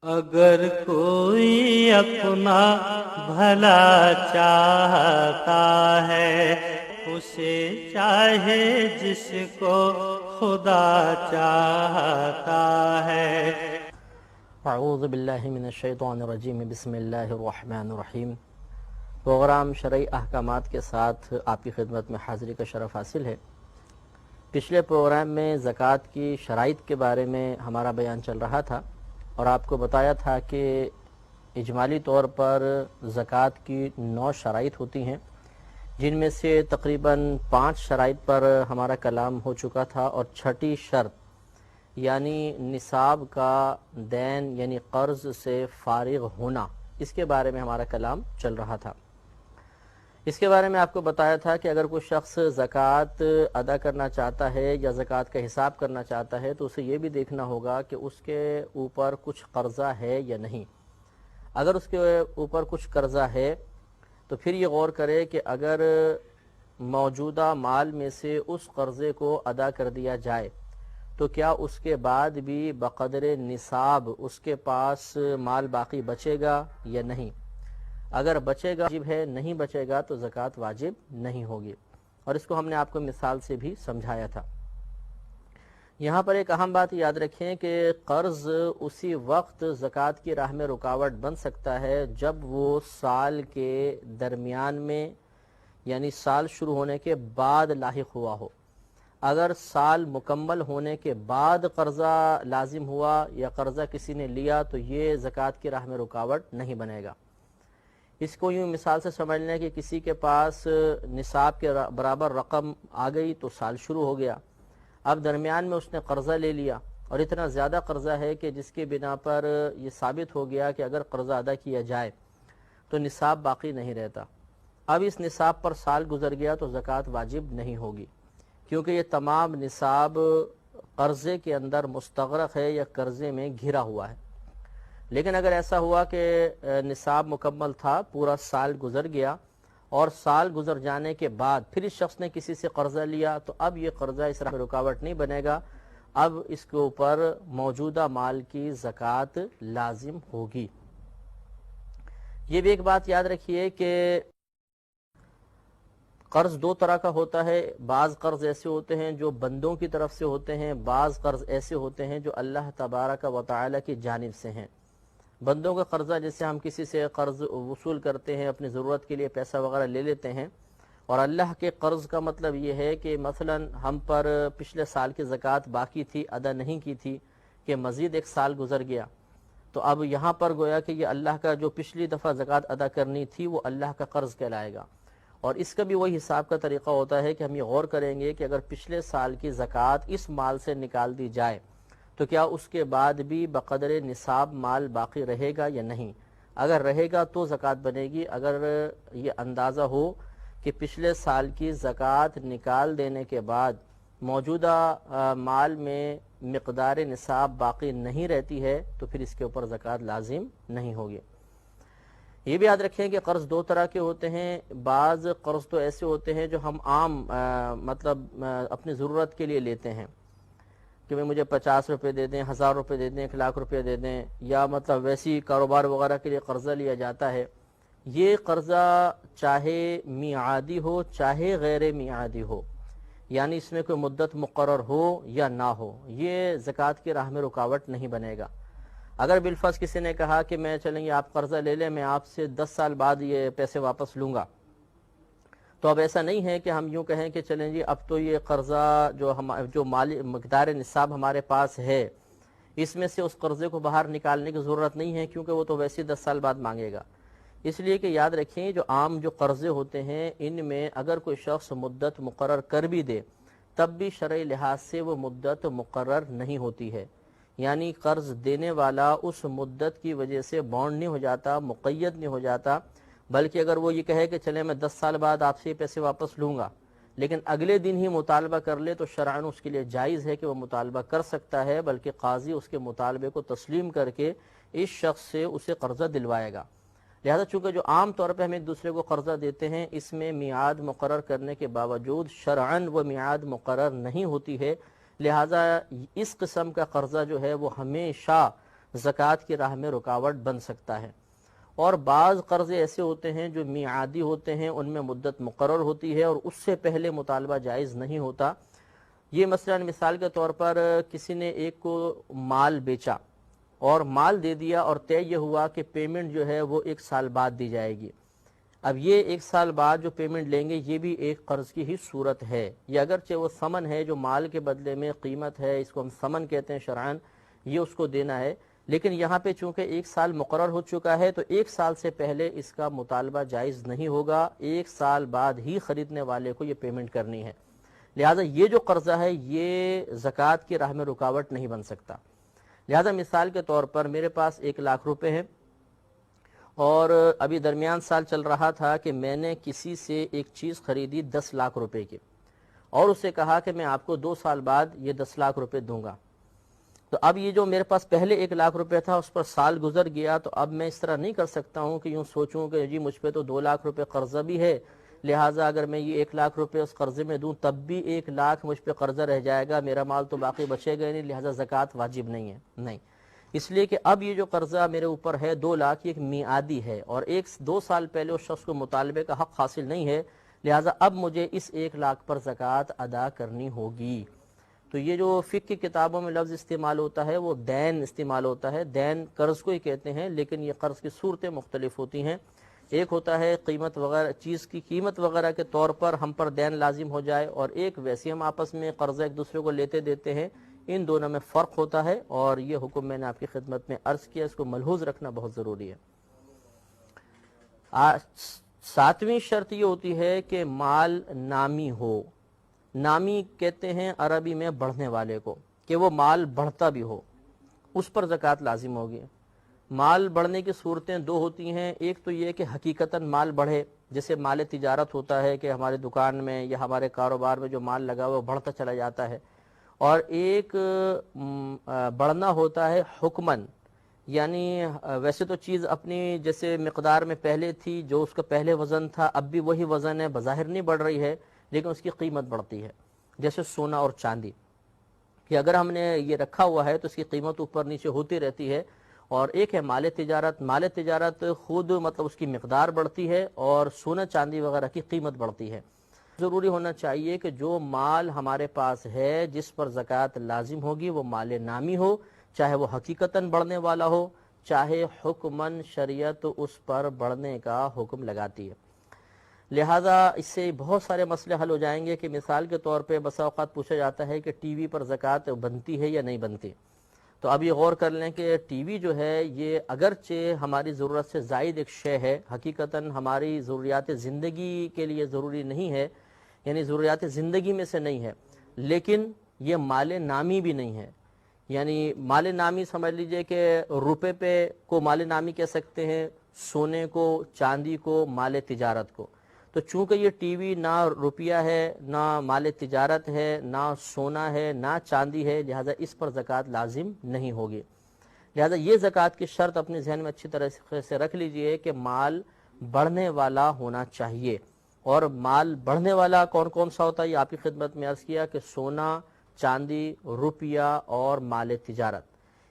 اگر کوئی اپنا بھلا چاہتا ہے اسے چاہے جس کو خدا چاہتا ہے۔ اعوذ باللہ من الشیطان الرجیم، بسم اللہ الرحمن الرحیم۔ پروگرام شرعی احکامات کے ساتھ آپ کی خدمت میں حاضری کا شرف حاصل ہے۔ پچھلے پروگرام میں زکوٰۃ کی شرائط کے بارے میں ہمارا بیان چل رہا تھا اور آپ کو بتایا تھا کہ اجمالی طور پر زکوٰۃ کی 9 شرائط ہوتی ہیں، جن میں سے تقریباً 5 شرائط پر ہمارا کلام ہو چکا تھا، اور چھٹی شرط یعنی نصاب کا دین یعنی قرض سے فارغ ہونا، اس کے بارے میں ہمارا کلام چل رہا تھا۔ اس کے بارے میں آپ کو بتایا تھا کہ اگر کوئی شخص زکوٰۃ ادا کرنا چاہتا ہے یا زکوٰۃ کا حساب کرنا چاہتا ہے تو اسے یہ بھی دیکھنا ہوگا کہ اس کے اوپر کچھ قرضہ ہے یا نہیں۔ اگر اس کے اوپر کچھ قرضہ ہے تو پھر یہ غور کرے کہ اگر موجودہ مال میں سے اس قرضے کو ادا کر دیا جائے تو کیا اس کے بعد بھی بقدر نصاب اس کے پاس مال باقی بچے گا یا نہیں۔ اگر بچے گا واجب ہے، نہیں بچے گا تو زکوٰۃ واجب نہیں ہوگی، اور اس کو ہم نے آپ کو مثال سے بھی سمجھایا تھا۔ یہاں پر ایک اہم بات یاد رکھیں کہ قرض اسی وقت زکوٰۃ کی راہ میں رکاوٹ بن سکتا ہے جب وہ سال کے درمیان میں یعنی سال شروع ہونے کے بعد لاحق ہوا ہو۔ اگر سال مکمل ہونے کے بعد قرضہ لازم ہوا یا قرضہ کسی نے لیا تو یہ زکوٰۃ کی راہ میں رکاوٹ نہیں بنے گا۔ اس کو یوں مثال سے سمجھ لیں کہ کسی کے پاس نصاب کے برابر رقم آ گئی تو سال شروع ہو گیا، اب درمیان میں اس نے قرضہ لے لیا اور اتنا زیادہ قرضہ ہے کہ جس کی بنا پر یہ ثابت ہو گیا کہ اگر قرضہ ادا کیا جائے تو نصاب باقی نہیں رہتا۔ اب اس نصاب پر سال گزر گیا تو زکوٰۃ واجب نہیں ہوگی، کیونکہ یہ تمام نصاب قرضے کے اندر مستغرق ہے یا قرضے میں گھرا ہوا ہے۔ لیکن اگر ایسا ہوا کہ نصاب مکمل تھا، پورا سال گزر گیا اور سال گزر جانے کے بعد پھر اس شخص نے کسی سے قرضہ لیا تو اب یہ قرضہ اس راہ میں رکاوٹ نہیں بنے گا، اب اس کے اوپر موجودہ مال کی زکوٰۃ لازم ہوگی۔ یہ بھی ایک بات یاد رکھیے کہ قرض 2 طرح کا ہوتا ہے۔ بعض قرض ایسے ہوتے ہیں جو بندوں کی طرف سے ہوتے ہیں، بعض قرض ایسے ہوتے ہیں جو اللہ تبارک و تعالی کی جانب سے ہیں۔ بندوں کا قرضہ جیسے ہم کسی سے قرض وصول کرتے ہیں، اپنی ضرورت کے لیے پیسہ وغیرہ لے لیتے ہیں، اور اللہ کے قرض کا مطلب یہ ہے کہ مثلا ہم پر پچھلے سال کی زکوٰۃ باقی تھی، ادا نہیں کی تھی، کہ مزید 1 سال گزر گیا، تو اب یہاں پر گویا کہ یہ اللہ کا جو پچھلی دفعہ زکوٰۃ ادا کرنی تھی وہ اللہ کا قرض کہلائے گا۔ اور اس کا بھی وہی حساب کا طریقہ ہوتا ہے کہ ہم یہ غور کریں گے کہ اگر پچھلے سال کی زکوٰۃ اس مال سے نکال دی جائے تو کیا اس کے بعد بھی بقدر نصاب مال باقی رہے گا یا نہیں۔ اگر رہے گا تو زکوٰۃ بنے گی۔ اگر یہ اندازہ ہو کہ پچھلے سال کی زکوٰۃ نکال دینے کے بعد موجودہ مال میں مقدار نصاب باقی نہیں رہتی ہے تو پھر اس کے اوپر زکوٰۃ لازم نہیں ہوگی۔ یہ بھی یاد رکھیں کہ قرض 2 طرح کے ہوتے ہیں۔ بعض قرض تو ایسے ہوتے ہیں جو ہم عام مطلب اپنی ضرورت کے لیے لیتے ہیں کہ مجھے 50 روپے دے دیں، 1000 روپے دے دیں، 1,00,000 روپے دے دیں، یا مطلب ویسی کاروبار وغیرہ کے لیے قرضہ لیا جاتا ہے۔ یہ قرضہ چاہے میعادی ہو چاہے غیر میعادی ہو، یعنی اس میں کوئی مدت مقرر ہو یا نہ ہو، یہ زکوٰۃ کی راہ میں رکاوٹ نہیں بنے گا۔ اگر بالفرض کسی نے کہا کہ میں چلیں گے آپ قرضہ لے لیں، میں آپ سے 10 سال بعد یہ پیسے واپس لوں گا، تو اب ایسا نہیں ہے کہ ہم یوں کہیں کہ چلیں جی اب تو یہ قرضہ جو مالی مقدار نصاب ہمارے پاس ہے اس میں سے اس قرضے کو باہر نکالنے کی ضرورت نہیں ہے، کیونکہ وہ تو ویسے 10 سال بعد مانگے گا۔ اس لیے کہ یاد رکھیں جو عام جو قرضے ہوتے ہیں ان میں اگر کوئی شخص مدت مقرر کر بھی دے تب بھی شرعی لحاظ سے وہ مدت مقرر نہیں ہوتی ہے، یعنی قرض دینے والا اس مدت کی وجہ سے باؤنڈ نہیں ہو جاتا، مقید نہیں ہو جاتا، بلکہ اگر وہ یہ کہے کہ چلے میں 10 سال بعد آپ سے یہ پیسے واپس لوں گا، لیکن اگلے دن ہی مطالبہ کر لے تو شرعاً اس کے لیے جائز ہے کہ وہ مطالبہ کر سکتا ہے، بلکہ قاضی اس کے مطالبے کو تسلیم کر کے اس شخص سے اسے قرضہ دلوائے گا۔ لہذا چونکہ جو عام طور پہ ہم ایک دوسرے کو قرضہ دیتے ہیں اس میں میعاد مقرر کرنے کے باوجود شرعاً وہ میعاد مقرر نہیں ہوتی ہے، لہذا اس قسم کا قرضہ جو ہے وہ ہمیشہ زکوٰۃ کی راہ میں رکاوٹ بن سکتا ہے۔ اور بعض قرضے ایسے ہوتے ہیں جو میعادی ہوتے ہیں، ان میں مدت مقرر ہوتی ہے اور اس سے پہلے مطالبہ جائز نہیں ہوتا۔ یہ مثلا مثال کے طور پر کسی نے ایک کو مال بیچا اور مال دے دیا اور طے یہ ہوا کہ پیمنٹ جو ہے وہ 1 سال بعد دی جائے گی۔ اب یہ 1 سال بعد جو پیمنٹ لیں گے یہ بھی ایک قرض کی ہی صورت ہے۔ یہ اگرچہ وہ ثمن ہے جو مال کے بدلے میں قیمت ہے، اس کو ہم ثمن کہتے ہیں شرعاً، یہ اس کو دینا ہے، لیکن یہاں پہ چونکہ 1 سال مقرر ہو چکا ہے تو 1 سال سے پہلے اس کا مطالبہ جائز نہیں ہوگا، 1 سال بعد ہی خریدنے والے کو یہ پیمنٹ کرنی ہے۔ لہٰذا یہ جو قرضہ ہے یہ زکوٰۃ کی راہ میں رکاوٹ نہیں بن سکتا۔ لہٰذا مثال کے طور پر میرے پاس 1 لاکھ روپے ہیں اور ابھی درمیان سال چل رہا تھا کہ میں نے کسی سے ایک چیز خریدی 10 لاکھ روپے کی اور اسے کہا کہ میں آپ کو 2 سال بعد یہ 10 لاکھ روپے دوں گا۔ تو اب یہ جو میرے پاس پہلے 1 لاکھ روپے تھا اس پر سال گزر گیا، تو اب میں اس طرح نہیں کر سکتا ہوں کہ یوں سوچوں کہ جی مجھ پہ تو 2 لاکھ روپے قرضہ بھی ہے، لہٰذا اگر میں یہ 1 لاکھ روپے اس قرضے میں دوں تب بھی 1 لاکھ مجھ پہ قرضہ رہ جائے گا، میرا مال تو باقی بچے گا نہیں، لہٰذا زکوٰۃ واجب نہیں ہے۔ نہیں، اس لیے کہ اب یہ جو قرضہ میرے اوپر ہے 2 لاکھ، یہ ایک میعادی ہے اور 1-2 سال پہلے اس شخص کو مطالبے کا حق حاصل نہیں ہے، لہٰذا اب مجھے اس 1 لاکھ پر زکوٰۃ ادا کرنی ہوگی۔ تو یہ جو فقہ کی کتابوں میں لفظ استعمال ہوتا ہے وہ دین استعمال ہوتا ہے، دین قرض کو ہی کہتے ہیں، لیکن یہ قرض کی صورتیں مختلف ہوتی ہیں۔ ایک ہوتا ہے قیمت وغیرہ، چیز کی قیمت وغیرہ کے طور پر ہم پر دین لازم ہو جائے، اور ایک ویسے ہم آپس میں قرضہ ایک دوسرے کو لیتے دیتے ہیں، ان دونوں میں فرق ہوتا ہے، اور یہ حکم میں نے آپ کی خدمت میں عرض کیا، اس کو ملحوظ رکھنا بہت ضروری ہے۔ 7ویں شرط یہ ہوتی ہے کہ مال نامی ہو۔ نامی کہتے ہیں عربی میں بڑھنے والے کو، کہ وہ مال بڑھتا بھی ہو، اس پر زکوٰۃ لازم ہوگی۔ مال بڑھنے کی صورتیں 2 ہوتی ہیں، ایک تو یہ کہ حقیقتاً مال بڑھے، جیسے مال تجارت ہوتا ہے کہ ہمارے دکان میں یا ہمارے کاروبار میں جو مال لگا ہوا وہ بڑھتا چلا جاتا ہے، اور ایک بڑھنا ہوتا ہے حکماً، یعنی ویسے تو چیز اپنی جیسے مقدار میں پہلے تھی، جو اس کا پہلے وزن تھا اب بھی وہی وزن ہے، بظاہر نہیں بڑھ رہی ہے لیکن اس کی قیمت بڑھتی ہے، جیسے سونا اور چاندی، کہ اگر ہم نے یہ رکھا ہوا ہے تو اس کی قیمت اوپر نیچے ہوتی رہتی ہے۔ اور ایک ہے مال تجارت، مال تجارت خود مطلب اس کی مقدار بڑھتی ہے اور سونا چاندی وغیرہ کی قیمت بڑھتی ہے۔ ضروری ہونا چاہیے کہ جو مال ہمارے پاس ہے جس پر زکوٰۃ لازم ہوگی وہ مال نامی ہو، چاہے وہ حقیقتاً بڑھنے والا ہو، چاہے حکماً شریعت اس پر بڑھنے کا حکم لگاتی ہے۔ لہٰذا اس سے بہت سارے مسئلے حل ہو جائیں گے کہ مثال کے طور پہ بسا اوقات پوچھا جاتا ہے کہ ٹی وی پر زکوٰۃ بنتی ہے یا نہیں بنتی، تو اب یہ غور کر لیں کہ ٹی وی جو ہے یہ اگرچہ ہماری ضرورت سے زائد ایک شے ہے، حقیقتاً ہماری ضروریات زندگی کے لیے ضروری نہیں ہے، یعنی ضروریات زندگی میں سے نہیں ہے، لیکن یہ مال نامی بھی نہیں ہے۔ یعنی مال نامی سمجھ لیجئے کہ روپے پہ کو مال نامی کہہ سکتے ہیں، سونے کو، چاندی کو، مال تجارت کو۔ تو چونکہ یہ ٹی وی نہ روپیہ ہے، نہ مال تجارت ہے، نہ سونا ہے، نہ چاندی ہے، لہذا اس پر زکوٰۃ لازم نہیں ہوگی۔ لہذا یہ زکوٰۃ کی شرط اپنے ذہن میں اچھی طرح سے رکھ لیجئے کہ مال بڑھنے والا ہونا چاہیے۔ اور مال بڑھنے والا کون کون سا ہوتا ہے یہ آپ کی خدمت میں عرض کیا کہ سونا، چاندی، روپیہ اور مال تجارت،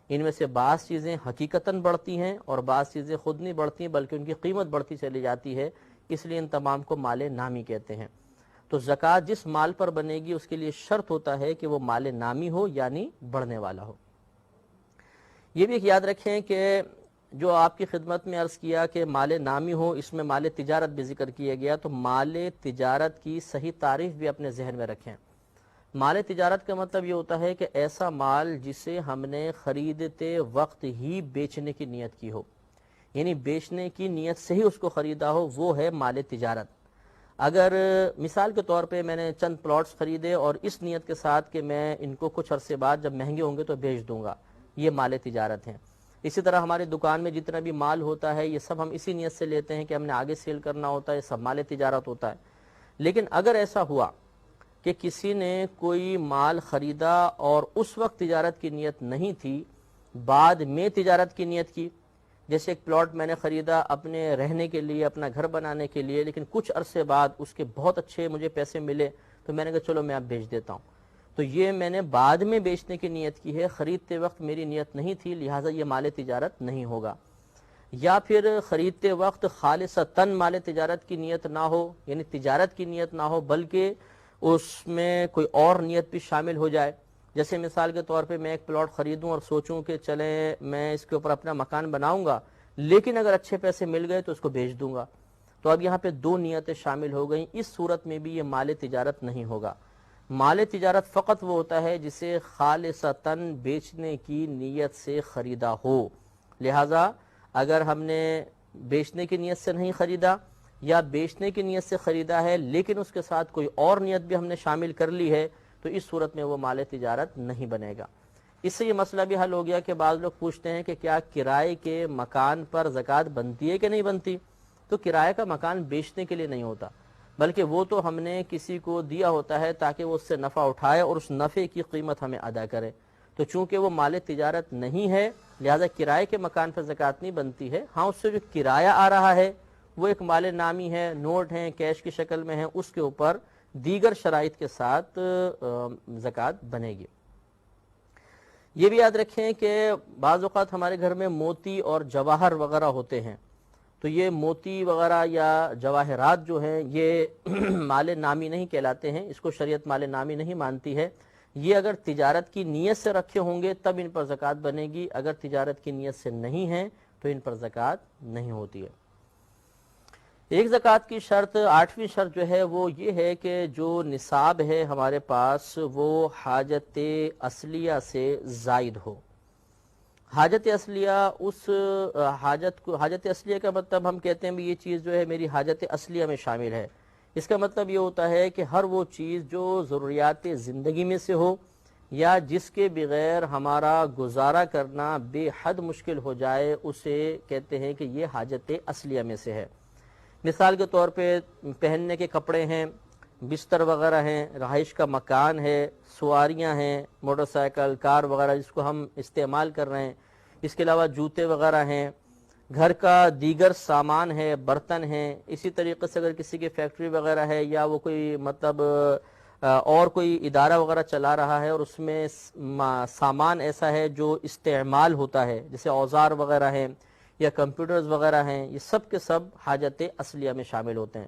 ان میں سے بعض چیزیں حقیقتاً بڑھتی ہیں اور بعض چیزیں خود نہیں بڑھتی بلکہ ان کی قیمت بڑھتی چلی جاتی ہے، اس لیے ان تمام کو مال نامی کہتے ہیں۔ تو زکوٰۃ جس مال پر بنے گی اس کے لیے شرط ہوتا ہے کہ وہ مال نامی ہو، یعنی بڑھنے والا ہو۔ یہ بھی ایک یاد رکھیں کہ جو آپ کی خدمت میں عرض کیا کہ مال نامی ہو، اس میں مال تجارت بھی ذکر کیا گیا، تو مال تجارت کی صحیح تعریف بھی اپنے ذہن میں رکھیں۔ مال تجارت کا مطلب یہ ہوتا ہے کہ ایسا مال جسے ہم نے خریدتے وقت ہی بیچنے کی نیت کی ہو، یعنی بیچنے کی نیت سے ہی اس کو خریدا ہو، وہ ہے مال تجارت۔ اگر مثال کے طور پہ میں نے چند پلاٹس خریدے اور اس نیت کے ساتھ کہ میں ان کو کچھ عرصے بعد جب مہنگے ہوں گے تو بیچ دوں گا، یہ مال تجارت ہیں۔ اسی طرح ہماری دکان میں جتنا بھی مال ہوتا ہے یہ سب ہم اسی نیت سے لیتے ہیں کہ ہم نے آگے سیل کرنا ہوتا ہے، یہ سب مال تجارت ہوتا ہے۔ لیکن اگر ایسا ہوا کہ کسی نے کوئی مال خریدا اور اس وقت تجارت کی نیت نہیں تھی، بعد میں تجارت کی نیت کی، جیسے ایک پلاٹ میں نے خریدا اپنے رہنے کے لیے، اپنا گھر بنانے کے لیے، لیکن کچھ عرصے بعد اس کے بہت اچھے مجھے پیسے ملے تو میں نے کہا چلو میں اب بیچ دیتا ہوں، تو یہ میں نے بعد میں بیچنے کی نیت کی ہے، خریدتے وقت میری نیت نہیں تھی، لہٰذا یہ مال تجارت نہیں ہوگا۔ یا پھر خریدتے وقت خالصتاً مال تجارت کی نیت نہ ہو، یعنی تجارت کی نیت نہ ہو بلکہ اس میں کوئی اور نیت بھی شامل ہو جائے، جیسے مثال کے طور پہ میں ایک پلاٹ خریدوں اور سوچوں کہ چلیں میں اس کے اوپر اپنا مکان بناؤں گا، لیکن اگر اچھے پیسے مل گئے تو اس کو بیچ دوں گا، تو اب یہاں پہ دو نیتیں شامل ہو گئیں، اس صورت میں بھی یہ مال تجارت نہیں ہوگا۔ مال تجارت فقط وہ ہوتا ہے جسے خالصتاً بیچنے کی نیت سے خریدا ہو، لہٰذا اگر ہم نے بیچنے کی نیت سے نہیں خریدا یا بیچنے کی نیت سے خریدا ہے لیکن اس کے ساتھ کوئی اور نیت بھی ہم نے شامل کر لی ہے تو اس صورت میں وہ مال تجارت نہیں بنے گا۔ اس سے یہ مسئلہ بھی حل ہو گیا کہ بعض لوگ پوچھتے ہیں کہ کیا کرائے کے مکان پر زکوٰۃ بنتی ہے کہ نہیں بنتی؟ تو کرائے کا مکان بیچنے کے لیے نہیں ہوتا، بلکہ وہ تو ہم نے کسی کو دیا ہوتا ہے تاکہ وہ اس سے نفع اٹھائے اور اس نفع کی قیمت ہمیں ادا کرے، تو چونکہ وہ مال تجارت نہیں ہے لہذا کرائے کے مکان پر زکوٰۃ نہیں بنتی ہے۔ ہاں اس سے جو کرایہ آ رہا ہے وہ ایک مال نامی ہے، نوٹ ہیں، کیش کی شکل میں ہے، اس کے اوپر دیگر شرائط کے ساتھ زکوٰۃ بنے گی۔ یہ بھی یاد رکھیں کہ بعض اوقات ہمارے گھر میں موتی اور جواہر وغیرہ ہوتے ہیں، تو یہ موتی وغیرہ یا جواہرات جو ہیں یہ مال نامی نہیں کہلاتے ہیں، اس کو شریعت مال نامی نہیں مانتی ہے۔ یہ اگر تجارت کی نیت سے رکھے ہوں گے تب ان پر زکوٰۃ بنے گی، اگر تجارت کی نیت سے نہیں ہیں تو ان پر زکوٰۃ نہیں ہوتی ہے۔ ایک زکوٰۃ کی شرط، 8ویں شرط جو ہے وہ یہ ہے کہ جو نصاب ہے ہمارے پاس وہ حاجت اصلیہ سے زائد ہو۔ حاجت اصلیہ اس حاجت اصلیہ کا مطلب ہم کہتے ہیں بھی یہ چیز جو ہے میری حاجت اصلیہ میں شامل ہے، اس کا مطلب یہ ہوتا ہے کہ ہر وہ چیز جو ضروریات زندگی میں سے ہو یا جس کے بغیر ہمارا گزارا کرنا بے حد مشکل ہو جائے اسے کہتے ہیں کہ یہ حاجت اصلیہ میں سے ہے۔ مثال کے طور پہ پہننے کے کپڑے ہیں، بستر وغیرہ ہیں، رہائش کا مکان ہے، سواریاں ہیں، موٹر سائیکل، کار وغیرہ جس کو ہم استعمال کر رہے ہیں، اس کے علاوہ جوتے وغیرہ ہیں، گھر کا دیگر سامان ہے، برتن ہیں۔ اسی طریقے سے اگر کسی کی فیکٹری وغیرہ ہے یا وہ کوئی مطلب اور کوئی ادارہ وغیرہ چلا رہا ہے اور اس میں سامان ایسا ہے جو استعمال ہوتا ہے جیسے اوزار وغیرہ ہیں یا کمپیوٹرز وغیرہ ہیں، یہ سب کے سب حاجت اصلیہ میں شامل ہوتے ہیں۔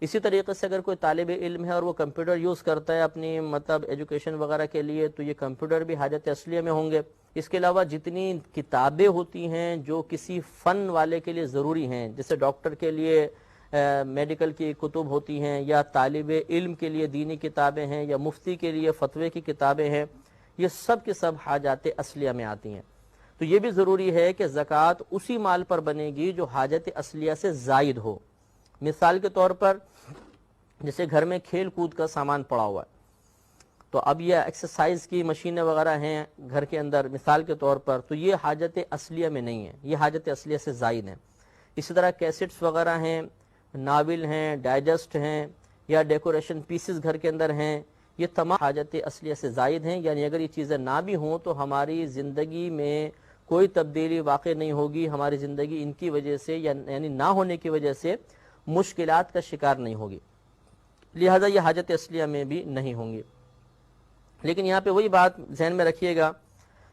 اسی طریقے سے اگر کوئی طالب علم ہے اور وہ کمپیوٹر یوز کرتا ہے اپنی مطلب ایجوکیشن وغیرہ کے لیے تو یہ کمپیوٹر بھی حاجت اصلیہ میں ہوں گے۔ اس کے علاوہ جتنی کتابیں ہوتی ہیں جو کسی فن والے کے لیے ضروری ہیں، جیسے ڈاکٹر کے لیے میڈیکل کی کتب ہوتی ہیں یا طالب علم کے لیے دینی کتابیں ہیں یا مفتی کے لیے فتوے کی کتابیں ہیں، یہ سب کے سب حاجات اصلیہ میں آتی ہیں۔ تو یہ بھی ضروری ہے کہ زکوٰۃ اسی مال پر بنے گی جو حاجت اصلیہ سے زائد ہو۔ مثال کے طور پر جیسے گھر میں کھیل کود کا سامان پڑا ہوا ہے، تو اب یہ ایکسرسائز کی مشینیں وغیرہ ہیں گھر کے اندر مثال کے طور پر، تو یہ حاجت اصلیہ میں نہیں ہے، یہ حاجت اصلیہ سے زائد ہیں۔ اسی طرح کیسٹس وغیرہ ہیں، ناول ہیں، ڈائجسٹ ہیں یا ڈیکوریشن پیسز گھر کے اندر ہیں، یہ تمام حاجت اصلیہ سے زائد ہیں، یعنی اگر یہ چیزیں نہ بھی ہوں تو ہماری زندگی میں کوئی تبدیلی واقع نہیں ہوگی، ہماری زندگی ان کی وجہ سے یعنی نہ ہونے کی وجہ سے مشکلات کا شکار نہیں ہوگی، لہذا یہ حاجت اصلیہ میں بھی نہیں ہوں گی۔ لیکن یہاں پہ وہی بات ذہن میں رکھیے گا،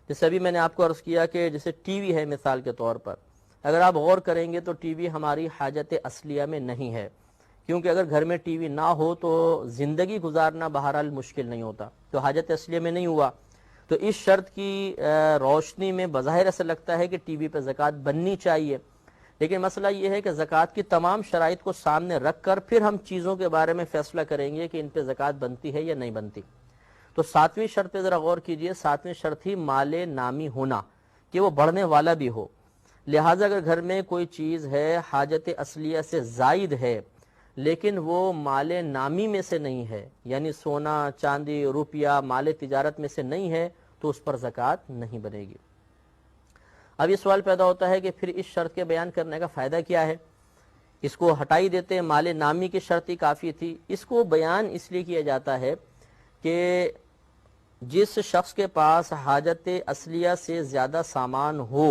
جیسے ابھی میں نے آپ کو عرض کیا کہ جیسے ٹی وی ہے مثال کے طور پر، اگر آپ غور کریں گے تو ٹی وی ہماری حاجت اصلیہ میں نہیں ہے، کیونکہ اگر گھر میں ٹی وی نہ ہو تو زندگی گزارنا بہرحال مشکل نہیں ہوتا، تو حاجت اصلیہ میں نہیں ہوا۔ تو اس شرط کی روشنی میں بظاہر ایسا لگتا ہے کہ ٹی وی پہ زکوٰۃ بننی چاہیے، لیکن مسئلہ یہ ہے کہ زکوٰۃ کی تمام شرائط کو سامنے رکھ کر پھر ہم چیزوں کے بارے میں فیصلہ کریں گے کہ ان پہ زکوٰۃ بنتی ہے یا نہیں بنتی۔ تو 7ویں شرط پہ ذرا غور کیجئے، 7ویں شرط ہی مال نامی ہونا، کہ وہ بڑھنے والا بھی ہو۔ لہٰذا اگر گھر میں کوئی چیز ہے حاجت اصلیہ سے زائد ہے لیکن وہ مال نامی میں سے نہیں ہے، یعنی سونا، چاندی، روپیہ مال تجارت میں سے نہیں ہے، تو اس پر زکوٰۃ نہیں بنے گی۔ اب یہ سوال پیدا ہوتا ہے کہ پھر اس شرط کے بیان کرنے کا فائدہ کیا ہے؟ اس کو ہٹائی دیتے، مال نامی کی شرط ہی کافی تھی۔ اس کو بیان اس لیے کیا جاتا ہے کہ جس شخص کے پاس حاجت اصلیہ سے زیادہ سامان ہو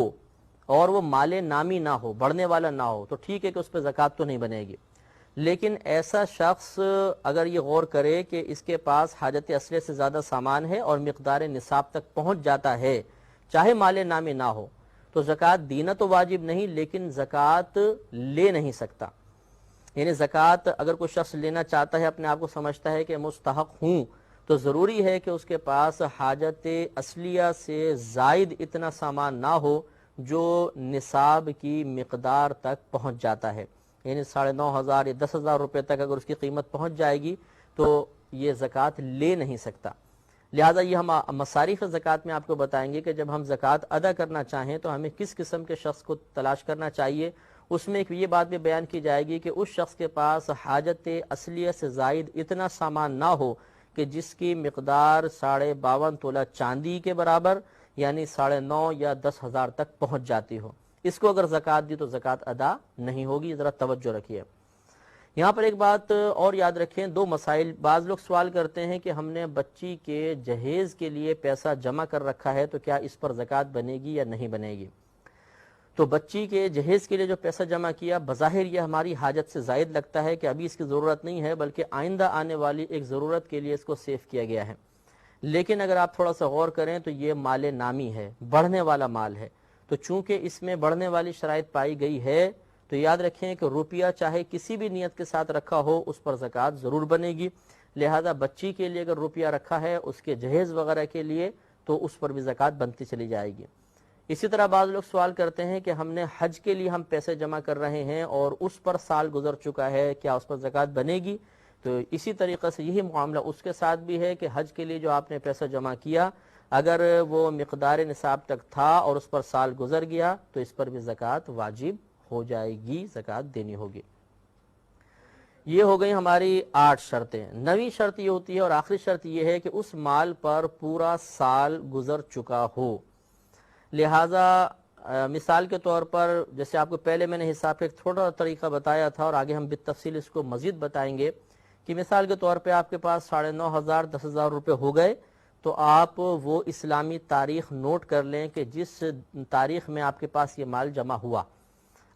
اور وہ مال نامی نہ ہو، بڑھنے والا نہ ہو، تو ٹھیک ہے کہ اس پہ زکوٰۃ تو نہیں بنے گی، لیکن ایسا شخص اگر یہ غور کرے کہ اس کے پاس حاجت اصلیہ سے زیادہ سامان ہے اور مقدار نصاب تک پہنچ جاتا ہے چاہے مال نامی نہ ہو، تو زکوٰۃ دینا تو واجب نہیں لیکن زکوٰۃ لے نہیں سکتا۔ یعنی زکوٰۃ اگر کوئی شخص لینا چاہتا ہے، اپنے آپ کو سمجھتا ہے کہ مستحق ہوں، تو ضروری ہے کہ اس کے پاس حاجت اصلیہ سے زائد اتنا سامان نہ ہو جو نصاب کی مقدار تک پہنچ جاتا ہے۔ یعنی 9,500 یا 10,000 روپے تک اگر اس کی قیمت پہنچ جائے گی تو یہ زکوٰۃ لے نہیں سکتا۔ لہٰذا یہ ہم مصارف زکوٰۃ میں آپ کو بتائیں گے کہ جب ہم زکوٰۃ ادا کرنا چاہیں تو ہمیں کس قسم کے شخص کو تلاش کرنا چاہیے۔ اس میں یہ بات بھی بیان کی جائے گی کہ اس شخص کے پاس حاجت اصلیہ سے زائد اتنا سامان نہ ہو کہ جس کی مقدار 52.5 تولہ چاندی کے برابر یعنی 9.5 یا 10,000 تک پہنچ جاتی ہو۔ اس کو اگر زکوٰۃ دی تو زکوٰۃ ادا نہیں ہوگی، ذرا توجہ رکھیے۔ یہاں پر ایک بات اور یاد رکھیں، دو مسائل۔ بعض لوگ سوال کرتے ہیں کہ ہم نے بچی کے جہیز کے لیے پیسہ جمع کر رکھا ہے تو کیا اس پر زکوٰۃ بنے گی یا نہیں بنے گی؟ تو بچی کے جہیز کے لیے جو پیسہ جمع کیا، بظاہر یہ ہماری حاجت سے زائد لگتا ہے کہ ابھی اس کی ضرورت نہیں ہے، بلکہ آئندہ آنے والی ایک ضرورت کے لیے اس کو سیو کیا گیا ہے۔ لیکن اگر آپ تھوڑا سا غور کریں تو یہ مال نامی ہے، بڑھنے والا مال ہے، تو چونکہ اس میں بڑھنے والی شرائط پائی گئی ہے تو یاد رکھیں کہ روپیہ چاہے کسی بھی نیت کے ساتھ رکھا ہو اس پر زکوٰۃ ضرور بنے گی۔ لہذا بچی کے لیے اگر روپیہ رکھا ہے اس کے جہیز وغیرہ کے لیے تو اس پر بھی زکوٰۃ بنتی چلی جائے گی۔ اسی طرح بعض لوگ سوال کرتے ہیں کہ ہم نے حج کے لیے ہم پیسے جمع کر رہے ہیں اور اس پر سال گزر چکا ہے، کیا اس پر زکوٰۃ بنے گی؟ تو اسی طریقے سے یہی معاملہ اس کے ساتھ بھی ہے کہ حج کے لیے جو آپ نے پیسہ جمع کیا اگر وہ مقدار نصاب تک تھا اور اس پر سال گزر گیا تو اس پر بھی زکوٰۃ واجب ہو جائے گی، زکوٰۃ دینی ہوگی۔ یہ ہو گئی ہماری 8 شرطیں۔ 9ویں شرط یہ ہوتی ہے اور آخری شرط یہ ہے کہ اس مال پر پورا سال گزر چکا ہو۔ لہٰذا مثال کے طور پر جیسے آپ کو پہلے میں نے حساب کا ایک تھوڑا طریقہ بتایا تھا اور آگے ہم بالتفصیل اس کو مزید بتائیں گے کہ مثال کے طور پہ آپ کے پاس 9,500 10,000 روپے ہو گئے تو آپ وہ اسلامی تاریخ نوٹ کر لیں کہ جس تاریخ میں آپ کے پاس یہ مال جمع ہوا۔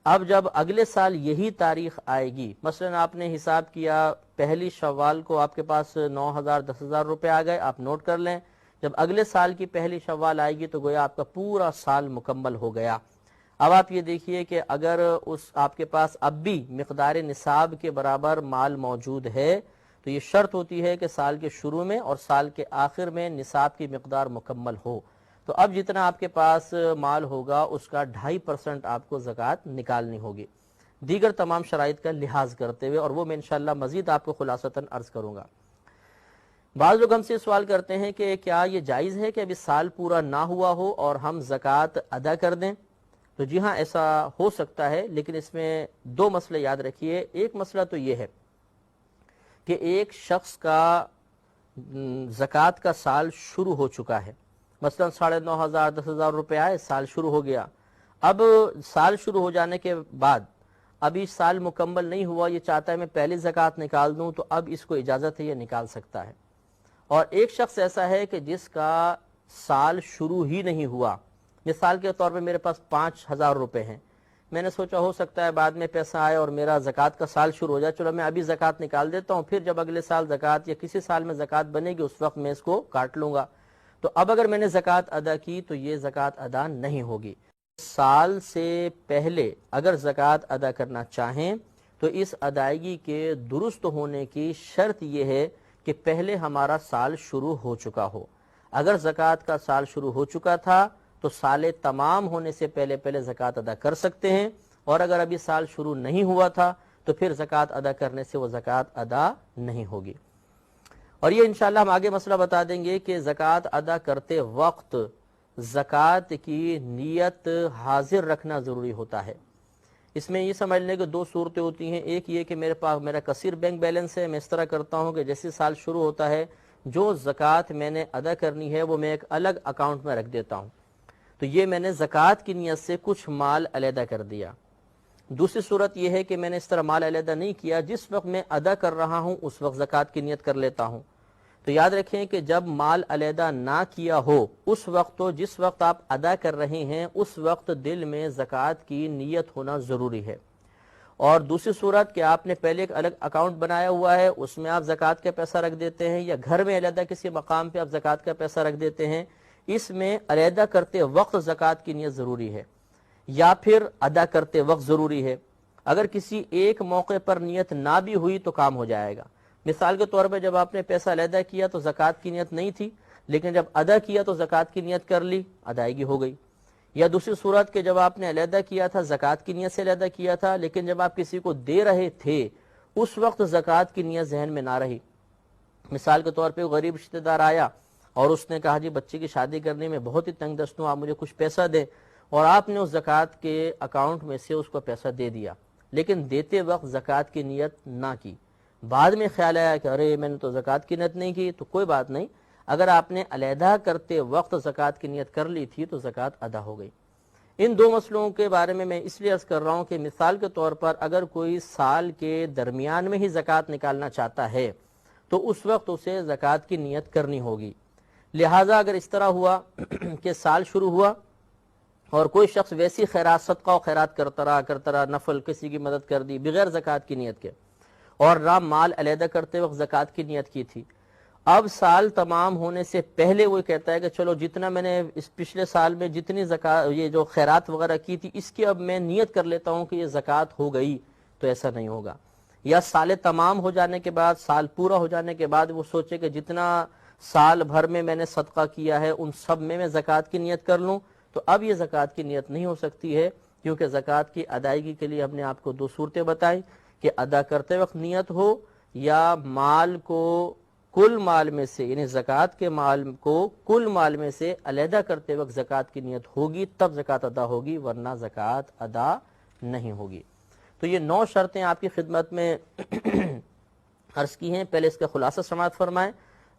اب جب اگلے سال یہی تاریخ آئے گی، مثلا آپ نے حساب کیا پہلی شوال کو آپ کے پاس 9,000 10,000 روپے آ گئے، آپ نوٹ کر لیں۔ جب اگلے سال کی پہلی شوال آئے گی تو گویا آپ کا پورا سال مکمل ہو گیا۔ اب آپ یہ دیکھیے کہ اگر آپ کے پاس اب بھی مقدار نصاب کے برابر مال موجود ہے تو یہ شرط ہوتی ہے کہ سال کے شروع میں اور سال کے آخر میں نصاب کی مقدار مکمل ہو۔ تو اب جتنا آپ کے پاس مال ہوگا اس کا 2.5% آپ کو زکوٰۃ نکالنی ہوگی، دیگر تمام شرائط کا لحاظ کرتے ہوئے، اور وہ میں انشاءاللہ مزید آپ کو خلاصتاً عرض کروں گا۔ بعض لوگ ہم سے سوال کرتے ہیں کہ کیا یہ جائز ہے کہ ابھی سال پورا نہ ہوا ہو اور ہم زکوٰۃ ادا کر دیں؟ تو جی ہاں، ایسا ہو سکتا ہے، لیکن اس میں 2 مسئلے یاد رکھیے۔ ایک مسئلہ تو یہ ہے کہ ایک شخص کا زکوٰۃ کا سال شروع ہو چکا ہے، مثلا 9,500 10,000 روپے آئے، سال شروع ہو گیا۔ اب سال شروع ہو جانے کے بعد ابھی سال مکمل نہیں ہوا، یہ چاہتا ہے میں پہلے زکوٰۃ نکال دوں، تو اب اس کو اجازت ہے، یہ نکال سکتا ہے۔ اور ایک شخص ایسا ہے کہ جس کا سال شروع ہی نہیں ہوا، مثال کے طور پہ میرے پاس 5,000 روپے ہیں، میں نے سوچا ہو سکتا ہے بعد میں پیسہ آئے اور میرا زکوٰۃ کا سال شروع ہو جائے، چلو میں ابھی زکوٰۃ نکال دیتا ہوں، پھر جب اگلے سال زکوٰۃ یا کسی سال میں زکوٰۃ بنے گی اس وقت میں اس کو کاٹ لوں گا۔ تو اب اگر میں نے زکوٰۃ ادا کی تو یہ زکوٰۃ ادا نہیں ہوگی۔ سال سے پہلے اگر زکوٰۃ ادا کرنا چاہیں تو اس ادائیگی کے درست ہونے کی شرط یہ ہے کہ پہلے ہمارا سال شروع ہو چکا ہو۔ اگر زکوٰۃ کا سال شروع ہو چکا تھا تو سال تمام ہونے سے پہلے پہلے زکوٰۃ ادا کر سکتے ہیں، اور اگر ابھی سال شروع نہیں ہوا تھا تو پھر زکوٰۃ ادا کرنے سے وہ زکوٰۃ ادا نہیں ہوگی۔ اور یہ انشاءاللہ ہم آگے مسئلہ بتا دیں گے کہ زکوٰۃ ادا کرتے وقت زکوٰۃ کی نیت حاضر رکھنا ضروری ہوتا ہے۔ اس میں یہ سمجھ لیں کہ 2 صورتیں ہوتی ہیں۔ ایک یہ کہ میرے پاس میرا کثیر بینک بیلنس ہے، میں اس طرح کرتا ہوں کہ جیسے سال شروع ہوتا ہے جو زکوٰۃ میں نے ادا کرنی ہے وہ میں ایک الگ اکاؤنٹ میں رکھ دیتا ہوں، تو یہ میں نے زکوٰۃ کی نیت سے کچھ مال علیحدہ کر دیا۔ دوسری صورت یہ ہے کہ میں نے اس طرح مال علیحدہ نہیں کیا، جس وقت میں ادا کر رہا ہوں اس وقت زکوٰۃ کی نیت کر لیتا ہوں۔ تو یاد رکھیں کہ جب مال علیحدہ نہ کیا ہو اس وقت تو جس وقت آپ ادا کر رہے ہیں اس وقت دل میں زکوٰۃ کی نیت ہونا ضروری ہے، اور دوسری صورت کہ آپ نے پہلے ایک الگ اکاؤنٹ بنایا ہوا ہے، اس میں آپ زکوٰۃ کا پیسہ رکھ دیتے ہیں، یا گھر میں علیحدہ کسی مقام پہ آپ زکوٰۃ کا پیسہ رکھ دیتے ہیں، اس میں علیحدہ کرتے وقت زکوٰۃ کی نیت ضروری ہے یا پھر ادا کرتے وقت ضروری ہے۔ اگر کسی ایک موقع پر نیت نہ بھی ہوئی تو کام ہو جائے گا۔ مثال کے طور پہ جب آپ نے پیسہ علیحدہ کیا تو زکوٰۃ کی نیت نہیں تھی، لیکن جب ادا کیا تو زکوٰۃ کی نیت کر لی، ادائیگی ہو گئی۔ یا دوسری صورت کہ جب آپ نے علیحدہ کیا تھا، زکوٰۃ کی نیت سے علیحدہ کیا تھا، لیکن جب آپ کسی کو دے رہے تھے اس وقت زکوٰۃ کی نیت ذہن میں نہ رہی۔ مثال کے طور پہ غریب رشتہ دار آیا اور اس نے کہا جی بچے کی شادی کرنے میں بہت ہی تنگ دست ہوں، آپ مجھے کچھ پیسہ دیں، اور آپ نے اس زکوٰۃ کے اکاؤنٹ میں سے اس کو پیسہ دے دیا، لیکن دیتے وقت زکوٰۃ کی نیت نہ کی۔ بعد میں خیال آیا کہ ارے میں نے تو زکوٰۃ کی نیت نہیں کی، تو کوئی بات نہیں، اگر آپ نے علیحدہ کرتے وقت زکوٰۃ کی نیت کر لی تھی تو زکوٰۃ ادا ہو گئی۔ ان دو مسئلوں کے بارے میں اس لیے عرض کر رہا ہوں کہ مثال کے طور پر اگر کوئی سال کے درمیان میں ہی زکوٰۃ نکالنا چاہتا ہے تو اس وقت اسے زکوٰۃ کی نیت کرنی ہوگی۔ لہٰذا اگر اس طرح ہوا کہ سال شروع ہوا اور کوئی شخص ویسی خیرات صدقہ و خیرات کرتا رہا نفل کسی کی مدد کر دی بغیر زکوٰۃ کی نیت کے، اور نہ مال علیحدہ کرتے وقت زکوٰۃ کی نیت کی تھی، اب سال تمام ہونے سے پہلے وہ کہتا ہے کہ چلو جتنا میں نے اس پچھلے سال میں جتنی زکوٰۃ یہ جو خیرات وغیرہ کی تھی اس کی اب میں نیت کر لیتا ہوں کہ یہ زکوٰۃ ہو گئی، تو ایسا نہیں ہوگا۔ یا سال تمام ہو جانے کے بعد، سال پورا ہو جانے کے بعد وہ سوچے کہ جتنا سال بھر میں نے صدقہ کیا ہے ان سب میں زکوٰۃ کی نیت کر لوں، تو اب یہ زکوٰۃ کی نیت نہیں ہو سکتی ہے، کیونکہ زکوٰۃ کی ادائیگی کے لیے ہم نے آپ کو دو صورتیں بتائیں کہ ادا کرتے وقت نیت ہو، یا مال کو کل مال میں سے یعنی زکوٰۃ کے مال کو کل مال میں سے علیحدہ کرتے وقت زکوٰۃ کی نیت ہوگی تب زکوٰۃ ادا ہوگی، ورنہ زکوٰۃ ادا نہیں ہوگی۔ تو یہ 9 شرطیں آپ کی خدمت میں عرض کی ہیں، پہلے اس کا خلاصہ سماعت فرمائیں،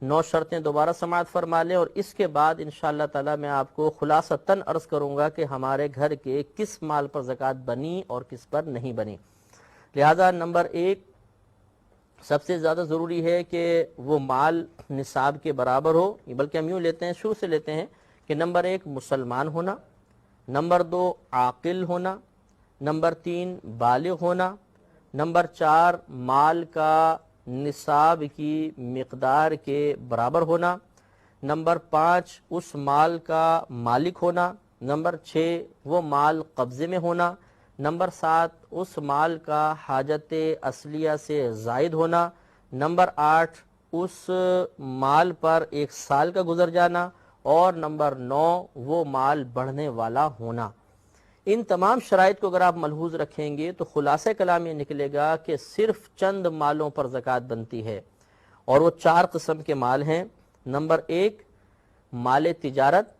9 شرطیں دوبارہ سماعت فرما لیں، اور اس کے بعد انشاءاللہ تعالی میں آپ کو خلاصتاً عرض کروں گا کہ ہمارے گھر کے کس مال پر زکوٰۃ بنی اور کس پر نہیں بنی۔ لہذا نمبر 1 سب سے زیادہ ضروری ہے کہ وہ مال نصاب کے برابر ہو، بلکہ ہم یوں لیتے ہیں، شروع سے لیتے ہیں کہ نمبر 1 مسلمان ہونا، نمبر 2 عاقل ہونا، نمبر 3 بالغ ہونا، نمبر 4 مال کا نصاب کی مقدار کے برابر ہونا، نمبر 5 اس مال کا مالک ہونا، نمبر 6 وہ مال قبضے میں ہونا، نمبر 7 اس مال کا حاجت اصلیہ سے زائد ہونا، نمبر 8 اس مال پر 1 سال کا گزر جانا، اور نمبر 9 وہ مال بڑھنے والا ہونا۔ ان تمام شرائط کو اگر آپ ملحوظ رکھیں گے تو خلاصہ کلام یہ نکلے گا کہ صرف چند مالوں پر زکوٰۃ بنتی ہے، اور وہ 4 قسم کے مال ہیں۔ نمبر 1 مال تجارت،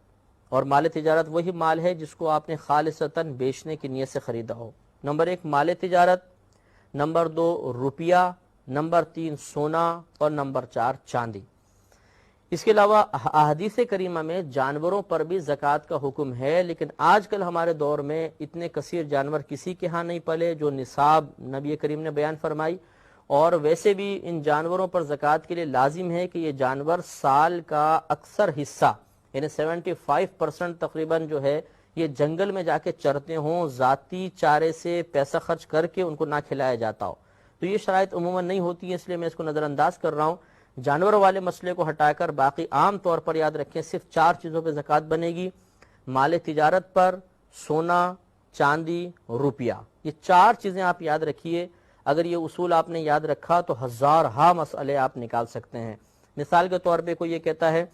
اور مال تجارت وہی مال ہے جس کو آپ نے خالصتاً بیچنے کی نیت سے خریدا ہو۔ نمبر 1 مال تجارت، نمبر 2 روپیہ، نمبر 3 سونا، اور نمبر 4 چاندی۔ اس کے علاوہ احادیث کریمہ میں جانوروں پر بھی زکوٰۃ کا حکم ہے، لیکن آج کل ہمارے دور میں اتنے کثیر جانور کسی کے ہاں نہیں پلے جو نصاب نبی کریم نے بیان فرمائی، اور ویسے بھی ان جانوروں پر زکوٰۃ کے لیے لازم ہے کہ یہ جانور سال کا اکثر حصہ یعنی 75% تقریباً جو ہے یہ جنگل میں جا کے چرتے ہوں، ذاتی چارے سے پیسہ خرچ کر کے ان کو نہ کھلایا جاتا ہو۔ تو یہ شرائط عموماً نہیں ہوتی ہیں، اس لیے میں اس کو نظر انداز کر رہا ہوں۔ جانوروں والے مسئلے کو ہٹا کر باقی عام طور پر یاد رکھیں صرف 4 چیزوں پہ زکوٰۃ بنے گی، مال تجارت پر، سونا، چاندی، روپیہ۔ یہ 4 چیزیں آپ یاد رکھیے، اگر یہ اصول آپ نے یاد رکھا تو ہزارہا مسئلے آپ نکال سکتے ہیں۔ مثال کے طور پہ کوئی یہ کہتا ہے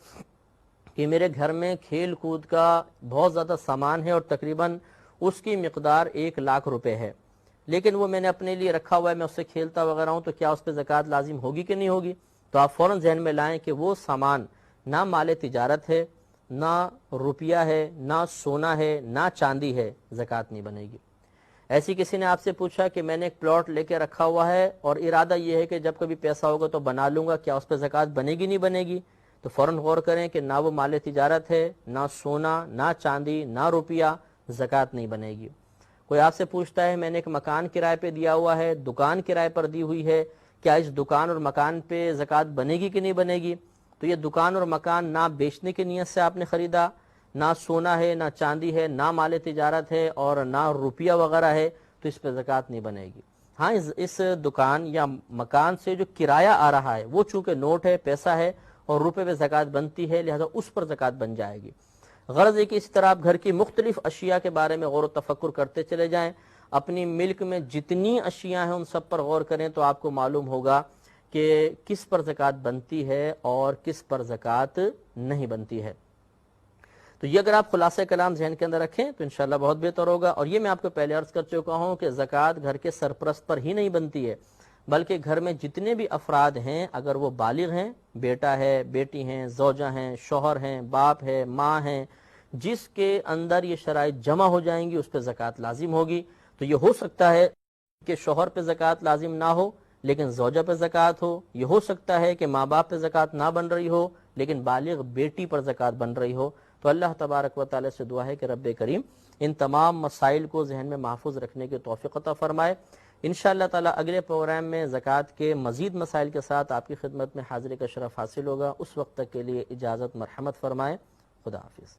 کہ میرے گھر میں کھیل کود کا بہت زیادہ سامان ہے اور تقریباً اس کی مقدار 1 لاکھ روپے ہے، لیکن وہ میں نے اپنے لیے رکھا ہوا ہے، میں اس سے کھیلتا وغیرہ ہوں، تو کیا اس پہ زکوٰۃ لازم ہوگی کہ نہیں ہوگی؟ تو آپ فوراً ذہن میں لائیں کہ وہ سامان نہ مال تجارت ہے، نہ روپیہ ہے، نہ سونا ہے، نہ چاندی ہے، زکوٰۃ نہیں بنے گی۔ ایسی کسی نے آپ سے پوچھا کہ میں نے ایک پلاٹ لے کے رکھا ہوا ہے اور ارادہ یہ ہے کہ جب کبھی پیسہ ہوگا تو بنا لوں گا، کیا اس پہ زکوٰۃ بنے گی نہیں بنے گی؟ تو فوراً غور کریں کہ نہ وہ مال تجارت ہے، نہ سونا، نہ چاندی، نہ روپیہ، زکوٰۃ نہیں بنے گی۔ کوئی آپ سے پوچھتا ہے میں نے ایک مکان کرائے پہ دیا ہوا ہے، دکان کرائے پر دی ہوئی ہے، کیا اس دکان اور مکان پہ زکوٰۃ بنے گی کہ نہیں بنے گی؟ تو یہ دکان اور مکان نہ بیچنے کی نیت سے آپ نے خریدا، نہ سونا ہے، نہ چاندی ہے، نہ مال تجارت ہے، اور نہ روپیہ وغیرہ ہے، تو اس پہ زکوٰۃ نہیں بنے گی۔ ہاں اس دکان یا مکان سے جو کرایہ آ رہا ہے وہ چونکہ نوٹ ہے، پیسہ ہے اور روپے پہ زکوٰۃ بنتی ہے، لہذا اس پر زکوٰۃ بن جائے گی۔ غرض ہے کہ اسی طرح آپ گھر کی مختلف اشیاء کے بارے میں غور و تفکر کرتے چلے جائیں، اپنی ملک میں جتنی اشیاء ہیں ان سب پر غور کریں تو آپ کو معلوم ہوگا کہ کس پر زکوٰۃ بنتی ہے اور کس پر زکوٰۃ نہیں بنتی ہے۔ تو یہ اگر آپ خلاصہ کلام ذہن کے اندر رکھیں تو انشاءاللہ بہت بہتر ہوگا۔ اور یہ میں آپ کو پہلے عرض کر چکا ہوں کہ زکوٰۃ گھر کے سرپرست پر ہی نہیں بنتی ہے، بلکہ گھر میں جتنے بھی افراد ہیں اگر وہ بالغ ہیں، بیٹا ہے، بیٹی ہیں، زوجہ ہیں، شوہر ہیں، باپ ہے، ماں ہیں، جس کے اندر یہ شرائط جمع ہو جائیں گی اس پہ زکوٰۃ لازم ہوگی۔ تو یہ ہو سکتا ہے کہ شوہر پہ زکوٰۃ لازم نہ ہو لیکن زوجہ پہ زکوٰۃ ہو، یہ ہو سکتا ہے کہ ماں باپ پہ زکوٰۃ نہ بن رہی ہو لیکن بالغ بیٹی پر زکوٰۃ بن رہی ہو۔ تو اللہ تبارک و تعالی سے دعا ہے کہ رب کریم ان تمام مسائل کو ذہن میں محفوظ رکھنے کی توفیق عطا فرمائے۔ انشاءاللہ تعالی اگلے پروگرام میں زکوٰۃ کے مزید مسائل کے ساتھ آپ کی خدمت میں حاضری کا شرف حاصل ہوگا۔ اس وقت تک کے لیے اجازت مرحمت فرمائے۔ خدا حافظ۔